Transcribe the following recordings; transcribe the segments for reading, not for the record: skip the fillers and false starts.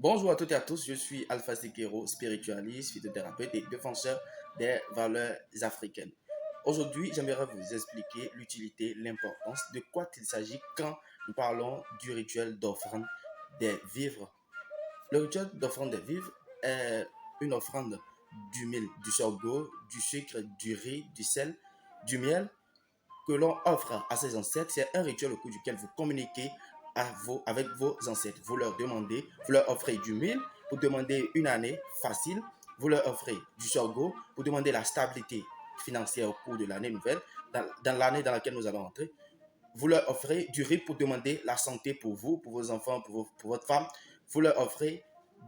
Bonjour à toutes et à tous, je suis Alpha Sekiro, spiritualiste, phytothérapeute et défenseur des valeurs africaines. Aujourd'hui, j'aimerais vous expliquer l'utilité, l'importance de quoi il s'agit quand nous parlons du rituel d'offrande des vivres. Le rituel d'offrande des vivres est une offrande du mil, du sorgho, du sucre, du riz, du sel, du miel que l'on offre à ses ancêtres. C'est un rituel au cours duquel vous communiquez avec vos ancêtres. Vous leur demandez, vous leur offrez du mil, vous demandez une année facile, vous leur offrez du sorgho, vous demandez la stabilité financière au cours de l'année nouvelle, dans l'année dans laquelle nous allons entrer. Vous leur offrez du riz pour demander la santé pour vous, pour vos enfants, pour votre femme. Vous leur offrez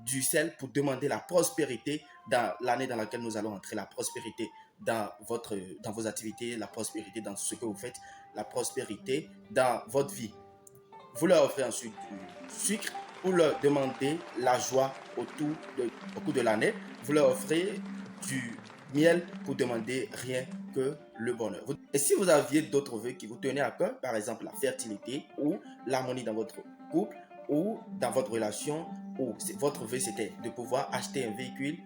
du sel pour demander la prospérité dans l'année dans laquelle nous allons entrer, la prospérité dans vos activités, la prospérité dans ce que vous faites, la prospérité dans votre vie. Vous leur offrez ensuite du sucre pour leur demander la joie au cours de l'année. Vous leur offrez du miel pour demander rien que le bonheur. Et si vous aviez d'autres vœux qui vous tenaient à cœur, par exemple la fertilité ou l'harmonie dans votre couple ou dans votre relation, ou votre vœu c'était de pouvoir acheter un véhicule,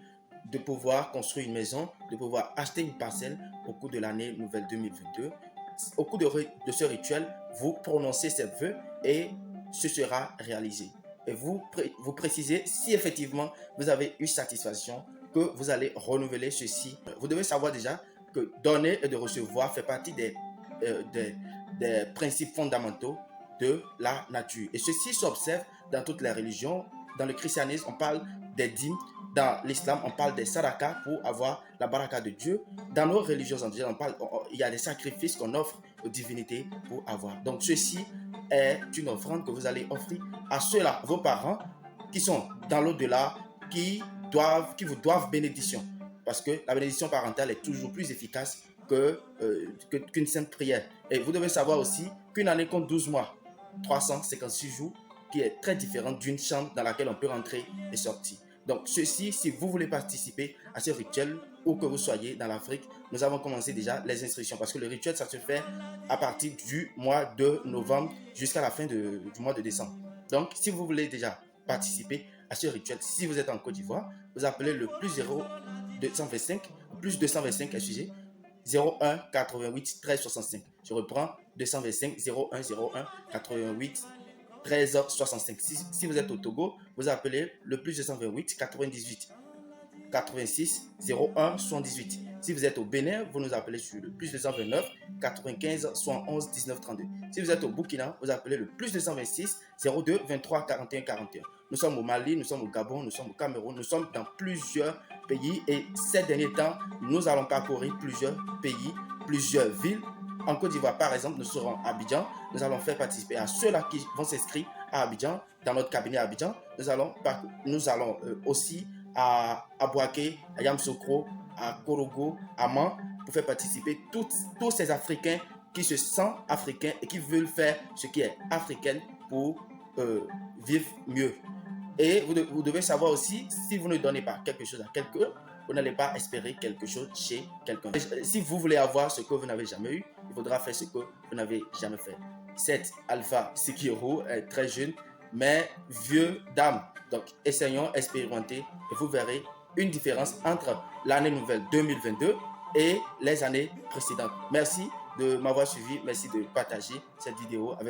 de pouvoir construire une maison, de pouvoir acheter une parcelle au cours de l'année nouvelle 2022, au cours de ce rituel, vous prononcez ces vœux et ce sera réalisé. Et vous précisez si effectivement vous avez eu satisfaction que vous allez renouveler ceci. Vous devez savoir déjà que donner et de recevoir fait partie des principes fondamentaux de la nature. Et ceci s'observe dans toutes les religions. Dans le christianisme, on parle des dîmes. Dans l'islam, on parle des sadakas pour avoir la baraka de Dieu. Dans nos religions en général, il y a des sacrifices qu'on offre aux divinités pour avoir. Donc, ceci est une offrande que vous allez offrir à ceux-là, vos parents, qui sont dans l'au-delà, qui vous doivent bénédiction. Parce que la bénédiction parentale est toujours plus efficace qu'une simple prière. Et vous devez savoir aussi qu'une année compte 12 mois, 356 jours, qui est très différente d'une chambre dans laquelle on peut rentrer et sortir. Donc, ceci, si vous voulez participer à ce rituel, où que vous soyez dans l'Afrique, nous avons commencé déjà les inscriptions parce que le rituel, ça se fait à partir du mois de novembre jusqu'à la fin du mois de décembre. Donc, si vous voulez déjà participer à ce rituel, si vous êtes en Côte d'Ivoire, vous appelez le plus 225, plus 225, excusez, 01 88 13 65. Je reprends 225 01 01 88 13 65. Si vous êtes au Togo, vous appelez le plus 228 98 86 01 78. Si vous êtes au Bénin, vous nous appelez sur le plus 229 95 71 19 32. Si vous êtes au Burkina, vous appelez le plus 226 02 23 41 41. Nous sommes au Mali, nous sommes au Gabon, nous sommes au Cameroun, nous sommes dans plusieurs pays et ces derniers temps, nous allons parcourir plusieurs pays, plusieurs villes. En Côte d'Ivoire, par exemple, nous serons à Abidjan. Nous allons faire participer à ceux-là qui vont s'inscrire à Abidjan, dans notre cabinet à Abidjan. Nous allons aussi à Bouaké, à Yamsoukro, à Korogo, à Man, pour faire participer tous ces Africains qui se sentent africains et qui veulent faire ce qui est africain pour vivre mieux. Et vous devez savoir aussi, si vous ne donnez pas quelque chose à quelqu'un, vous n'allez pas espérer quelque chose chez quelqu'un. Si vous voulez avoir ce que vous n'avez jamais eu, il faudra faire ce que vous n'avez jamais fait. Cette Alpha Sekiro est très jeune, mais vieux dame. Donc, essayons, expérimenter et vous verrez une différence entre l'année nouvelle 2022 et les années précédentes. Merci de m'avoir suivi. Merci de partager cette vidéo avec